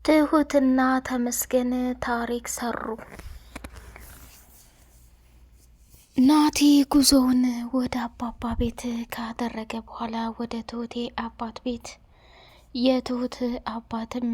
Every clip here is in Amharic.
ትሁትና ተመስገን ታሪክ ሰሩ። ናቲ ጉዞውን ወደ አባባ ቤት ካደረገ በኋላ ወደ ትሁቴ አባት ቤት የትሁት አባትም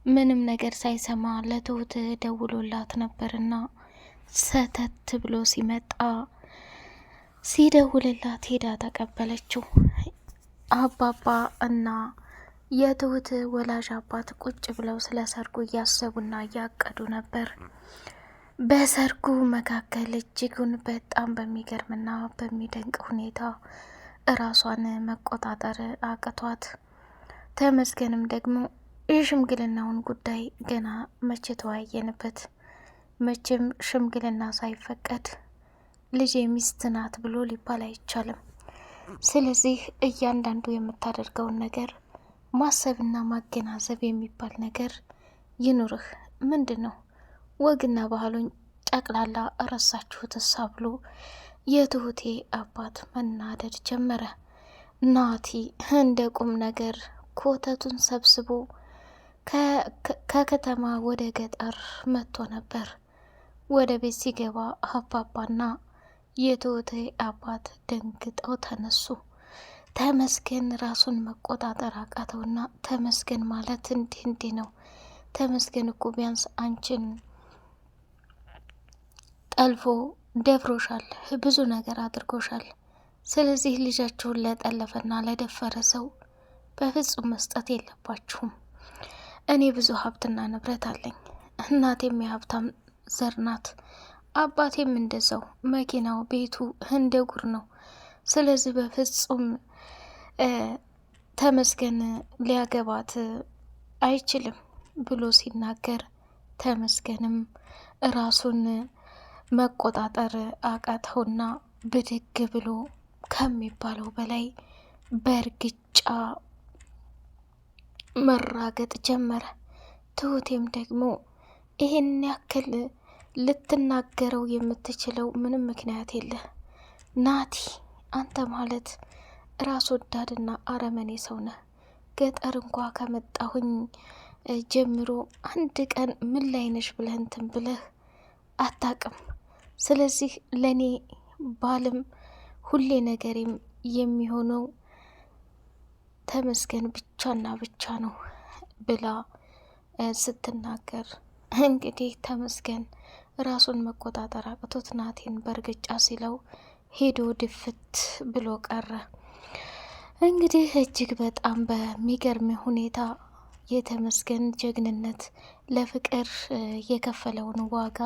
ምንም ነገር ሳይሰማ ለትሁት ደውሎላት ነበርና ሰተት ብሎ ሲደውልላት ሄዳ ተቀበለችው። አባባ እና የትሁት ወላጅ አባት ቁጭ ብለው ስለ ሰርጉ እያሰቡና እያቀዱ ነበር። በሰርጉ መካከል እጅጉን በጣም በሚገርምና በሚደንቅ ሁኔታ እራሷን መቆጣጠር አቅቷት፣ ተመስገንም ደግሞ የሽምግልናውን ጉዳይ ገና መቼ ተወያየንበት፣ መቼም ሽምግልና ሳይፈቀድ ልጄ ሚስት ናት ብሎ ሊባል አይቻልም። ስለዚህ እያንዳንዱ የምታደርገውን ነገር ማሰብና ማገናዘብ የሚባል ነገር ይኑርህ። ምንድን ነው ወግና ባህሉን ጠቅላላ ረሳችሁት እሳ ብሎ የትሁቴ አባት መናደድ ጀመረ። ናቲ እንደ ቁም ነገር ኮተቱን ሰብስቦ ከከተማ ወደ ገጠር መጥቶ ነበር። ወደ ቤት ሲገባ አባባና የትሁቴ አባት ደንግጠው ተነሱ። ተመስገን ራሱን መቆጣጠር አቃተውና ተመስገን ማለት እንዲህ ነው። ተመስገን እኮ ቢያንስ አንቺን ጠልፎ ደፍሮሻል፣ ብዙ ነገር አድርጎሻል። ስለዚህ ልጃችሁን ለጠለፈና ለደፈረ ሰው በፍጹም መስጠት የለባችሁም። እኔ ብዙ ሀብትና ንብረት አለኝ። እናቴም የሀብታም ዘር ናት፣ አባቴም እንደዛው። መኪናው፣ ቤቱ እንደ ጉር ነው። ስለዚህ በፍጹም ተመስገን ሊያገባት አይችልም ብሎ ሲናገር፣ ተመስገንም ራሱን መቆጣጠር አቃተውና ብድግ ብሎ ከሚባለው በላይ በእርግጫ መራገጥ ጀመረ። ትሁቴም ደግሞ ይህን ያክል ልትናገረው የምትችለው ምንም ምክንያት የለህ ናቲ፣ አንተ ማለት ራስ ወዳድና አረመኔ ሰው ነህ። ገጠር እንኳ ከመጣሁኝ ጀምሮ አንድ ቀን ምን ላይ ነሽ ብለህ እንትን ብለህ አታቅም። ስለዚህ ለእኔ ባልም ሁሌ ነገሬም የሚሆነው ተመስገን ብቻና ብቻ ነው ብላ ስትናገር፣ እንግዲህ ተመስገን ራሱን መቆጣጠር አቅቶት ናቲን በእርግጫ ሲለው ሄዶ ድፍት ብሎ ቀረ። እንግዲህ እጅግ በጣም በሚገርም ሁኔታ የተመስገን ጀግንነት ለፍቅር የከፈለውን ዋጋ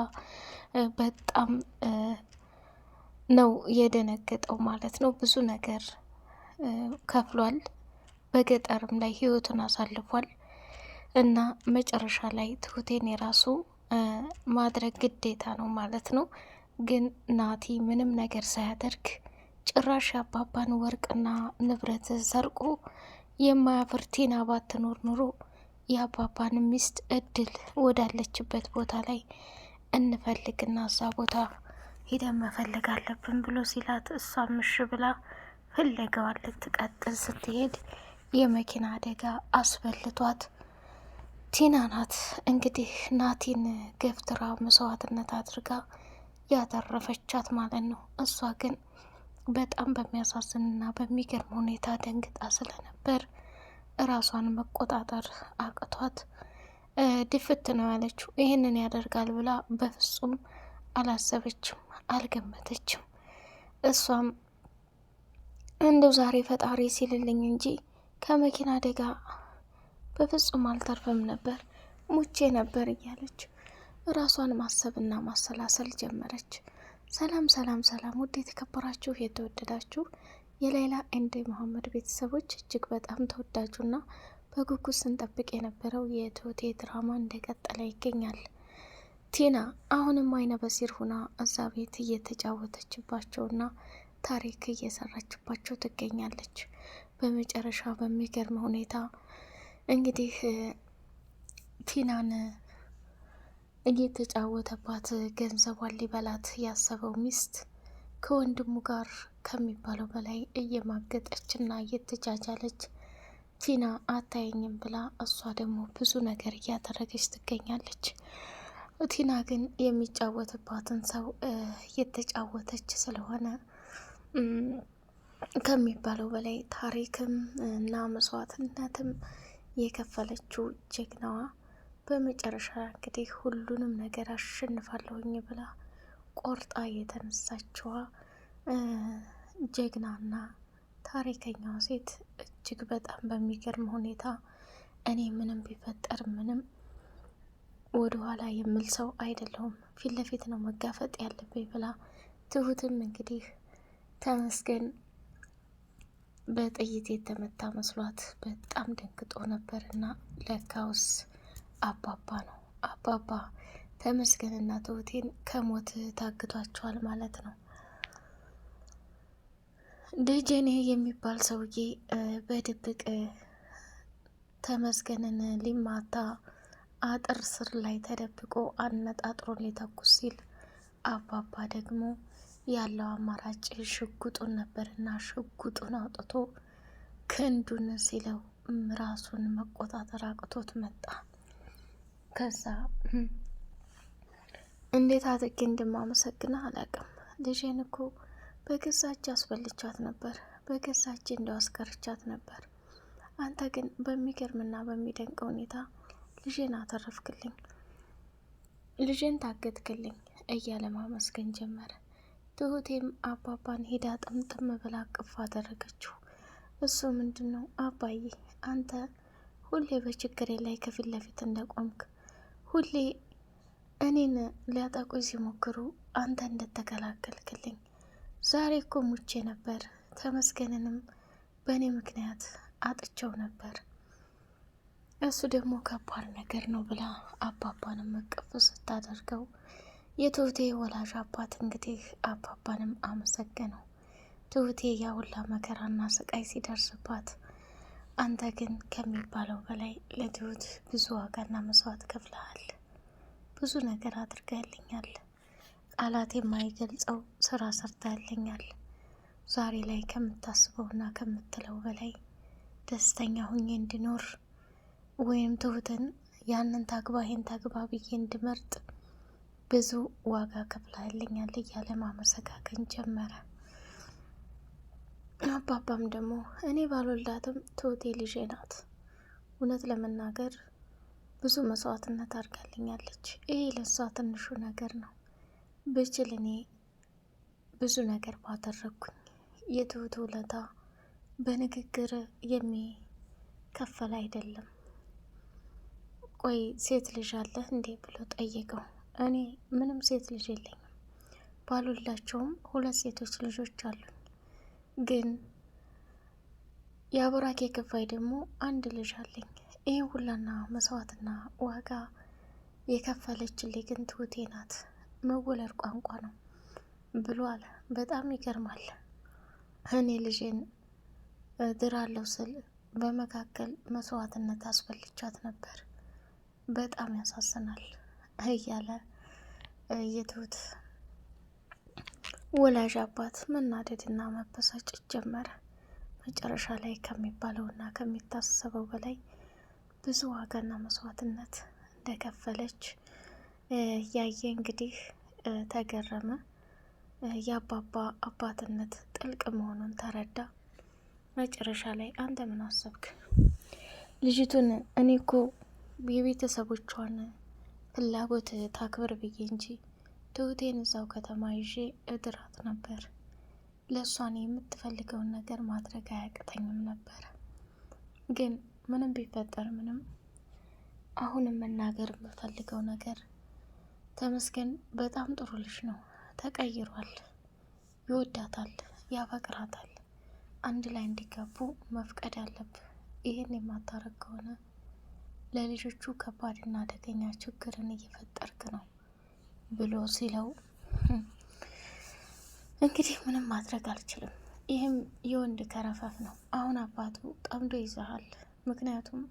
በጣም ነው የደነገጠው ማለት ነው። ብዙ ነገር ከፍሏል። በገጠርም ላይ ህይወቱን አሳልፏል እና መጨረሻ ላይ ትሁቴን የራሱ ማድረግ ግዴታ ነው ማለት ነው። ግን ናቲ ምንም ነገር ሳያደርግ ጭራሽ አባባን ወርቅና ንብረት ሰርቆ የማያፍር ቲና ባትኖር ኑሮ የአባባን ሚስት እድል ወዳለችበት ቦታ ላይ እንፈልግና እዛ ቦታ ሂደን መፈለግ አለብን ብሎ ሲላት፣ እሷ ምሽ ብላ ፍለጋዋን ልትቀጥል ስትሄድ የመኪና አደጋ አስበልቷት ቲና ናት እንግዲህ ናቲን ገፍትራ መስዋዕትነት አድርጋ ያተረፈቻት ማለት ነው። እሷ ግን በጣም በሚያሳዝንና በሚገርም ሁኔታ ደንግጣ ስለነበር ራሷን መቆጣጠር አቅቷት ድፍት ነው ያለችው። ይህንን ያደርጋል ብላ በፍጹም አላሰበችም፣ አልገመተችም። እሷም እንደው ዛሬ ፈጣሪ ሲልልኝ እንጂ ከመኪና አደጋ በፍጹም አልተርፈም ነበር፣ ሙቼ ነበር እያለች ራሷን ማሰብና ማሰላሰል ጀመረች። ሰላም ሰላም ሰላም! ውድ የተከበራችሁ የተወደዳችሁ የሌላ ኤንድ መሐመድ ቤተሰቦች እጅግ በጣም ተወዳጁና በጉጉት ስንጠብቅ የነበረው የትሁቴ ድራማ እንደቀጠለ ይገኛል። ቲና አሁንም አይነ በሲር ሁና እዛ ቤት እየተጫወተችባቸውና ታሪክ እየሰራችባቸው ትገኛለች። በመጨረሻ በሚገርም ሁኔታ እንግዲህ ቲናን እየተጫወተባት ገንዘቧን ሊበላት ያሰበው ሚስት ከወንድሙ ጋር ከሚባለው በላይ እየማገጠችና እየተጃጃለች ቲና አታየኝም ብላ እሷ ደግሞ ብዙ ነገር እያደረገች ትገኛለች። ቲና ግን የሚጫወትባትን ሰው እየተጫወተች ስለሆነ ከሚባለው በላይ ታሪክም እና መስዋዕትነትም የከፈለችው ጀግናዋ በመጨረሻ እንግዲህ ሁሉንም ነገር አሸንፋለሁኝ ብላ ቆርጣ የተነሳችዋ ጀግናና ታሪከኛዋ ሴት እጅግ በጣም በሚገርም ሁኔታ እኔ ምንም ቢፈጠር ምንም ወደኋላ የምል ሰው አይደለሁም፣ ፊት ለፊት ነው መጋፈጥ ያለብኝ ብላ ትሁትም እንግዲህ ተመስገን በጥይት የተመታ መስሏት በጣም ደንግጦ ነበርና ለካውስ አባባ ነው። አባባ ተመስገንና ትሁቴን ከሞት ታግቷቸዋል ማለት ነው። ደጀኔ የሚባል ሰውዬ በድብቅ ተመስገንን ሊማታ አጥር ስር ላይ ተደብቆ አነጣጥሮ ሊተኩስ ሲል አባባ ደግሞ ያለው አማራጭ ሽጉጡን ነበርና ሽጉጡን አውጥቶ ክንዱን ሲለው ራሱን መቆጣጠር አቅቶት መጣ። ከዛ እንዴት አድርጌ እንደማመሰግንህ አላውቅም። ልጄን እኮ በገዛ እጅ አስበልቻት ነበር፣ በገዛ እጅ እንደው አስቀርቻት ነበር። አንተ ግን በሚገርምና በሚደንቅ ሁኔታ ልጄን አተረፍክልኝ፣ ልጄን ታገትክልኝ እያለ ማመስገን ጀመረ። ትሁቴም አባባን ሄዳ ጥምጥም ብላ አቅፍ አደረገችው። እሱ ምንድን ነው አባዬ፣ አንተ ሁሌ በችግሬ ላይ ከፊት ለፊት እንደቆምክ፣ ሁሌ እኔን ሊያጠቁኝ ሲሞክሩ አንተ እንደተከላከልክልኝ፣ ዛሬ እኮ ሙቼ ነበር፣ ተመስገንንም በእኔ ምክንያት አጥቸው ነበር። እሱ ደግሞ ከባድ ነገር ነው ብላ አባባንም እቅፍ ስታደርገው የትሁቴ ወላጅ አባት እንግዲህ አባባንም አመሰገነው። ትሁቴ ያሁላ መከራና ስቃይ ሲደርስባት አንተ ግን ከሚባለው በላይ ለትሁት ብዙ ዋጋና መስዋዕት ከፍለሃል። ብዙ ነገር አድርገህልኛል። ቃላት የማይገልጸው ስራ ሰርተህልኛል። ዛሬ ላይ ከምታስበውና ከምትለው በላይ ደስተኛ ሁኜ እንድኖር ወይም ትሁትን ያንን ታግባ ይሄን ታግባ ብዬ እንድመርጥ ብዙ ዋጋ ከፍለህልኛል እያለ ማመሰጋገን ጀመረ። አባባም ደግሞ እኔ ባልወልዳትም ትሁቴ ልጄ ናት። እውነት ለመናገር ብዙ መስዋዕትነት አድርጋልኛለች። ይሄ ለሷ ትንሹ ነገር ነው። ብችል እኔ ብዙ ነገር ባደረግኩኝ። የትሁት ውለታ በንግግር የሚከፈል አይደለም። ቆይ ሴት ልጅ አለህ እንዴ ብሎ ጠየቀው። እኔ ምንም ሴት ልጅ የለኝም፣ ባልወልዳቸውም 2 ሴቶች ልጆች አሉኝ። ግን የአብራኬ ክፋይ ደግሞ 1 ልጅ አለኝ። ይህ ሁላና መስዋዕትና ዋጋ የከፈለችልኝ ግን ትሁቴ ናት። መወለድ ቋንቋ ነው ብሎ አለ። በጣም ይገርማል። እኔ ልጄን እድራለሁ ስል በመካከል መስዋዕትነት አስበልቻት ነበር። በጣም ያሳዝናል እያለ የትሁት ወላጅ አባት መናደድና መበሳጨት ጀመረ። መጨረሻ ላይ ከሚባለውና ከሚታሰበው በላይ ብዙ ዋጋና መስዋዕትነት እንደከፈለች ያየ እንግዲህ ተገረመ። የአባባ አባትነት ጥልቅ መሆኑን ተረዳ። መጨረሻ ላይ አንተ ምን አሰብክ? ልጅቱን እኔ እኮ የቤተሰቦቿን ፍላጎት ታክብር ብዬ እንጂ ትሁቴን እዛው ከተማ ይዤ እድራት ነበር። ለእሷን የምትፈልገውን ነገር ማድረግ አያቅተኝም ነበር። ግን ምንም ቢፈጠር ምንም አሁንም መናገር የምፈልገው ነገር ተመስገን በጣም ጥሩ ልጅ ነው። ተቀይሯል። ይወዳታል፣ ያፈቅራታል። አንድ ላይ እንዲጋቡ መፍቀድ አለብህ። ይህን የማታረግ ከሆነ ለልጆቹ ከባድና አደገኛ ችግርን እየፈጠርክ ነው ብሎ ሲለው እንግዲህ ምንም ማድረግ አልችልም። ይህም የወንድ ከረፈፍ ነው። አሁን አባቱ ጠምዶ ይዘሃል። ምክንያቱም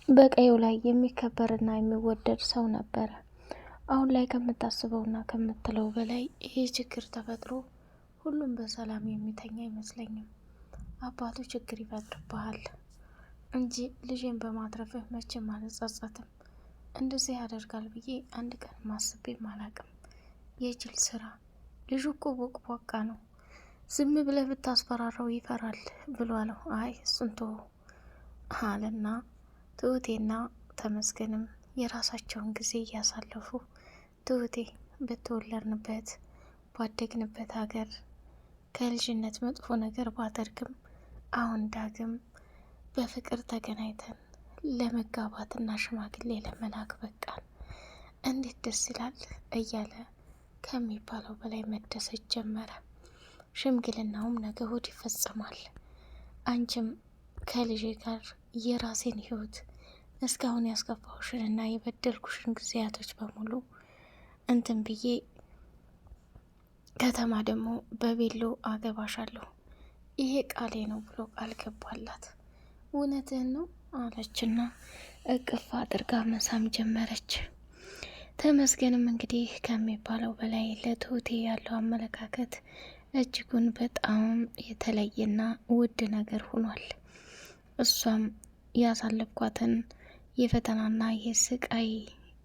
በቀዩ ላይ የሚከበርና የሚወደድ ሰው ነበረ። አሁን ላይ ከምታስበውና ከምትለው በላይ ይሄ ችግር ተፈጥሮ ሁሉም በሰላም የሚተኛ አይመስለኝም። አባቱ ችግር ይፈጥርብሃል እንጂ ልጄን በማትረፍህ መቼም አልጸጸትም። እንደዚህ ያደርጋል ብዬ አንድ ቀን ማስቤም አላቅም። የጅል ስራ። ልጁ እኮ ቦቅቧቃ ነው። ዝም ብለህ ብታስፈራራው ይፈራል ብሎ አለው። አይ እሱን ተወው አለና ትሁቴና ተመስገንም የራሳቸውን ጊዜ እያሳለፉ ትሁቴ በተወለድንበት ባደግንበት ሀገር ከልጅነት መጥፎ ነገር ባደርግም አሁን ዳግም በፍቅር ተገናኝተን ለመጋባትና ሽማግሌ ለመላክ በቃን፣ እንዴት ደስ ይላል እያለ ከሚባለው በላይ መደሰት ጀመረ። ሽምግልናውም ነገ እሁድ ይፈጸማል። አንቺም ከልጄ ጋር የራሴን ህይወት እስካሁን ያስከፋሁሽንና የበደልኩሽን ጊዜያቶች በሙሉ እንትን ብዬ ከተማ ደግሞ በቤሎ አገባሻለሁ፣ ይሄ ቃሌ ነው ብሎ ቃል ገባላት። እውነትህን ነው አለችና እቅፍ አድርጋ መሳም ጀመረች። ተመስገንም እንግዲህ ከሚባለው በላይ ለትሁቴ ያለው አመለካከት እጅጉን በጣም የተለየና ውድ ነገር ሆኗል። እሷም ያሳለፍኳትን የፈተናና የስቃይ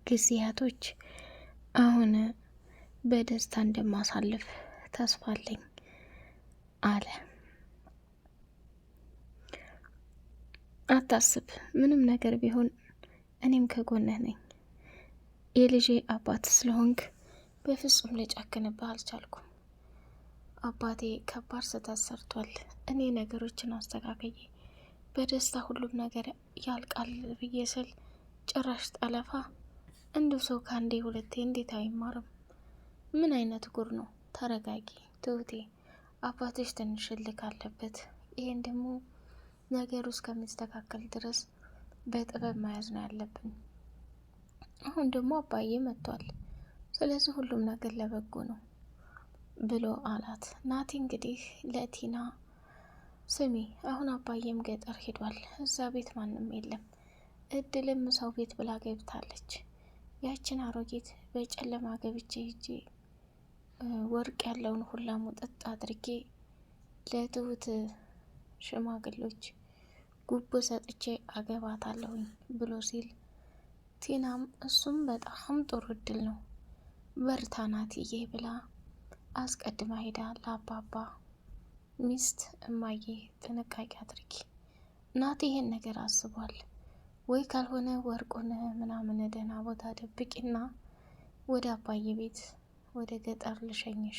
ጊዜያቶች አሁን በደስታ እንደማሳልፍ ተስፋ አለኝ አለ። አታስብ፣ ምንም ነገር ቢሆን እኔም ከጎንህ ነኝ። የልጄ አባት ስለሆንክ በፍጹም ልጨክንብህ አልቻልኩም። አባቴ ከባድ ስህተት ሰርቷል። እኔ ነገሮችን አስተካክዬ በደስታ ሁሉም ነገር ያልቃል ብዬ ስል ጭራሽ ጠለፋ። እንዲሁ ሰው ከአንዴ ሁለቴ እንዴት አይማርም? ምን አይነት ጉር ነው? ተረጋጊ ትሁቴ፣ አባትሽ ትንሽ እልክ አለበት። ይሄን ደግሞ ነገሩ እስከሚስተካከል ድረስ በጥበብ መያዝ ነው ያለብን። አሁን ደግሞ አባዬ መጥቷል፣ ስለዚህ ሁሉም ነገር ለበጎ ነው ብሎ አላት። ናቲ እንግዲህ ለቲና ስሚ፣ አሁን አባዬም ገጠር ሄዷል፣ እዛ ቤት ማንም የለም፣ እድልም ሰው ቤት ብላ ገብታለች። ያችን አሮጊት በጨለማ ገብቼ ሂጄ ወርቅ ያለውን ሁላ ሙጥጥ አድርጌ ለትሁት ሽማግሎች ጉቦ ሰጥቼ አገባታለሁኝ ብሎ ሲል ቲናም እሱም በጣም ጥሩ እድል ነው በርታ ናትዬ ብላ አስቀድማ ሄዳ ለአባባ ሚስት እማዬ ጥንቃቄ አድርጊ፣ ናቲ ይሄን ነገር አስቧል ወይ ካልሆነ ወርቁን ምናምን ደህና ቦታ ደብቂና ወደ አባዬ ቤት ወደ ገጠር ልሸኝሽ።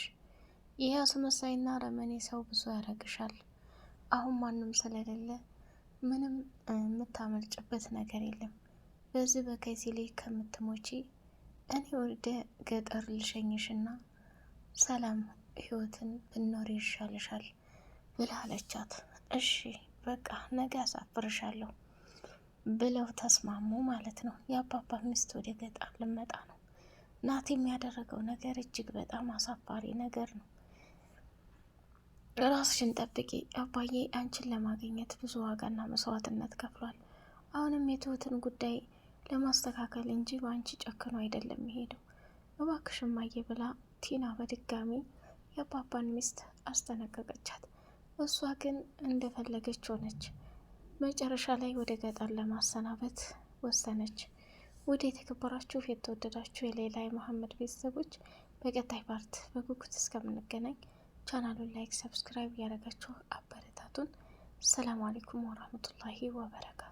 ይህ አስመሳይና ረመኔ ሰው ብዙ ያረግሻል። አሁን ማንም ስለሌለ ምንም የምታመልጭበት ነገር የለም። በዚህ በከይሲ ላይ ከምትሞቺ እኔ ወደ ገጠር ልሸኝሽና ሰላም ህይወትን ብኖር ይሻልሻል ብላ አለቻት። እሺ በቃ ነገ አሳፍርሻለሁ ብለው ተስማሙ ማለት ነው። የአባባ ሚስት ወደ ገጠር ልመጣ ነው። ናቲ የሚያደረገው ነገር እጅግ በጣም አሳፋሪ ነገር ነው። ራስሽን ጠብቂ፣ አባዬ አንቺን ለማግኘት ብዙ ዋጋና መስዋዕትነት ከፍሏል። አሁንም የትሁትን ጉዳይ ለማስተካከል እንጂ በአንቺ ጨክኖ አይደለም የሄደው። እባክሽ እማዬ ብላ ቲና በድጋሚ የአባባን ሚስት አስጠነቀቀቻት። እሷ ግን እንደፈለገች ሆነች። መጨረሻ ላይ ወደ ገጠር ለማሰናበት ወሰነች። ወደ የተከበራችሁ የተወደዳችሁ የሌላ መሐመድ ቤተሰቦች በቀጣይ ፓርት በጉጉት እስከምንገናኝ ቻናሉን ላይክ፣ ሰብስክራይብ እያደረጋችሁ አበረታቱን። ሰላም አለይኩም ወራህመቱላሂ ወበረካቱ።